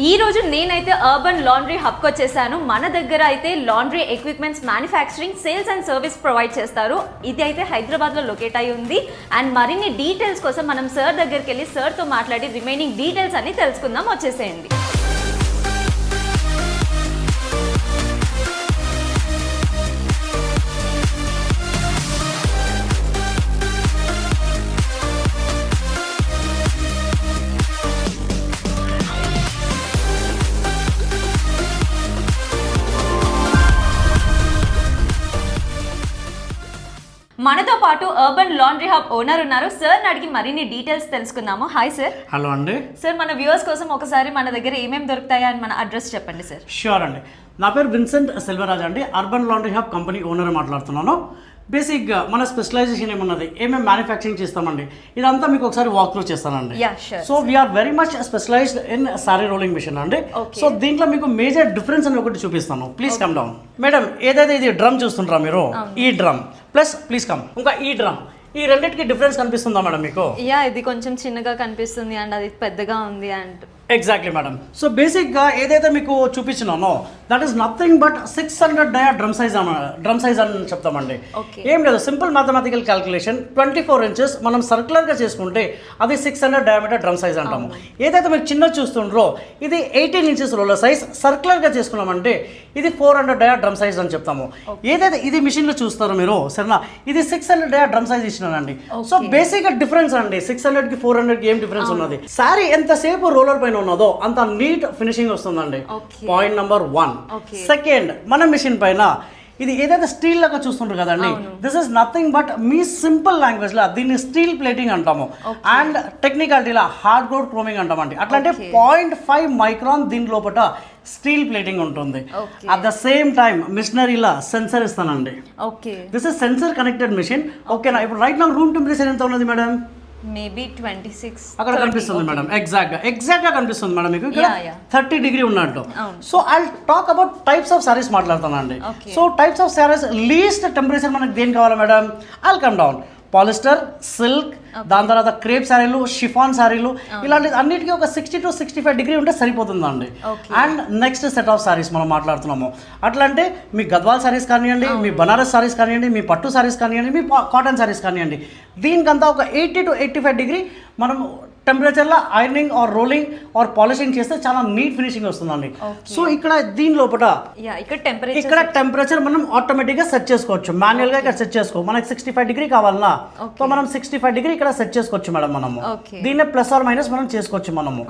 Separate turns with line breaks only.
ఈ రోజు నేనైతే అర్బన్ లాండ్రీ హబ్కి వచ్చేసాను. మన దగ్గర అయితే laundry equipments manufacturing, sales and service provide చేస్తారు. ఇది అయితే హైదరాబాద్లో లొకేట్ అయి ఉంది. అండ్ మరిన్ని డీటెయిల్స్ కోసం మనం సార్ దగ్గరికి వెళ్ళి సార్తో మాట్లాడి రిమైనింగ్ డీటెయిల్స్ అన్ని తెలుసుకుందాం. వచ్చేసేయండి. మనతో పాటు అర్బన్ లాండ్రీ హబ్ ఓనర్ ఉన్నారు. సార్ అడిగి మరిన్ని డీటెయిల్స్ తెలుసుకుందాము. Hi sir.
హలో అండి.
సార్, మన వ్యూవర్స్ కోసం ఒకసారి మన దగ్గర ఏమేమి దొరుకుతాయా అని మన అడ్రస్ చెప్పండి సార్.
ష్యూర్ అండి. నా పేరు విన్సెంట్ సెల్వరాజ్ అండి. Urban laundry hub company owner మాట్లాడుతున్నాను. బేసిక్గా మన స్పెషలైజేషన్ ఏమున్నది, ఏమేమి మ్యానుఫ్యాక్చరింగ్ చేస్తామండి, ఇదంతా మీకు ఒకసారి వాక్ త్రూ చేస్తానండి. So we are very much specialized in sorry rolling machine అండి. సో దీంట్లో మీకు మేజర్ డిఫరెన్స్ అని ఒకటి చూపిస్తాను. Please come down. మేడం, ఏదైతే ఇది డ్రమ్ చూస్తుంటారా మీరు, ఈ డ్రమ్ ప్లస్ ప్లీజ్ కమ్, ఇంకా ఈ డ్రమ్, ఈ రెండింటికి డిఫరెన్స్ కనిపిస్తుందా మేడం మీకు?
ఇది కొంచెం చిన్నగా కనిపిస్తుంది అండ్ అది పెద్దగా ఉంది అండ్
ఎగ్జాక్ట్లీ మేడం. సో బేసిక్గా ఏదైతే మీకు చూపించినానో that is nothing but 600 dia drum size అని చెప్తామండి. ఏం లేదు, సింపుల్ మ్యాథమెటికల్ క్యాల్కులేషన్. 24 ఇంచెస్ మనం సర్క్యులర్గా చేసుకుంటే అది 600 డయామీటర్ డ్రమ్ సైజ్ అంటాము. ఏదైతే మీరు చిన్న చూస్తుండ్రో ఇది 18 ఇంచెస్ రోలర్ సైజ్. సర్క్యులర్గా చేసుకున్నామంటే ఇది 400 డయా డ్రమ్ సైజ్ అని చెప్తాము. ఏదైతే ఇది మిషన్లో చూస్తారో మీరు, సరేనా, ఇది 600 డయా డ్రమ్ సైజ్ ఇచ్చినానండి. సో బేసిక్గా డిఫరెన్స్ అండి, 600కి 400కి ఏం డిఫరెన్స్ ఉన్నది. సారీ ఎంతసేపు రోలర్ పైన ఉన్నదో అంత నీట్ ఫినిషింగ్ వస్తుందండి. Point number 1. సెకండ్, మన మిషన్ పైన ఇది ఏదైతే స్టీల్ లాగా చూస్తుంటారు కదండి, దిస్ ఇస్ నథింగ్ బట్ మీ సింపుల్ లాంగ్వేజ్ లా దీన్ని స్టీల్ ప్లేటింగ్ అంటాము. అండ్ టెక్నికాలిటీలా హార్డ్ గోల్డ్ క్రోమింగ్ అంటామండి. అట్లా అంటే 0.5 మైక్రాన్ దీని లోపల స్టీల్ ప్లేటింగ్ ఉంటుంది. అట్ ద సేమ్ టైం మిషనరీలా సెన్సర్ ఇస్తానండి. This is sensor connected machine. ఓకేనా. ఇప్పుడు రైట్ నా రూమ్ టెంపరేచర్ ఎంత ఉన్నది మేడం?
మేబీ 26
అక్కడ కనిపిస్తుంది మేడం. ఎగ్జాక్ట్ గా కనిపిస్తుంది మేడం మీకు. 30 డిగ్రీ ఉన్నట్టు. So I talk about types of saris మాట్లాడుతానండి. So types of saris, least temperature మనకి దేని కావాలా madam? I'll come down. Polyester, silk, దాని తర్వాత క్రేప్ శారీలు, షిఫాన్ శారీలు, ఇలాంటి అన్నిటికీ ఒక 60 to 65 డిగ్రీ ఉంటే సరిపోతుందండి. And next set of saris మనం మాట్లాడుతున్నాము. అట్లా అంటే మీ గద్వాల్ శారీస్ కానివ్వండి, మీ బనారస్ శారీస్ కానివ్వండి, మీ పట్టు శారీస్ కానివ్వండి, మీ కాటన్ శారీస్ కానివ్వండి, దీనికంతా ఒక 80 to 85 డిగ్రీ మనం టెంపరేచర్లో ironing or rolling or polishing చేస్తే చాలా నీట్ ఫినిషింగ్ వస్తుందండి. సో ఇక్కడ దీని లోపల ఇక్కడ టెంపరేచర్ మనం ఆటోమేటిక్గా సెట్ చేసుకోవచ్చు. మాన్యువల్గా ఇక్కడ సెట్ చేసుకో. మనకి 65 డిగ్రీ కావాలన్నా సో మనం 65 డిగ్రీ ఇక్కడ సెట్ చేసుకోవచ్చు మేడం. మనము దీన్నే ప్లస్ ఆర్ మైనస్ మనం చేసుకోవచ్చు మనము.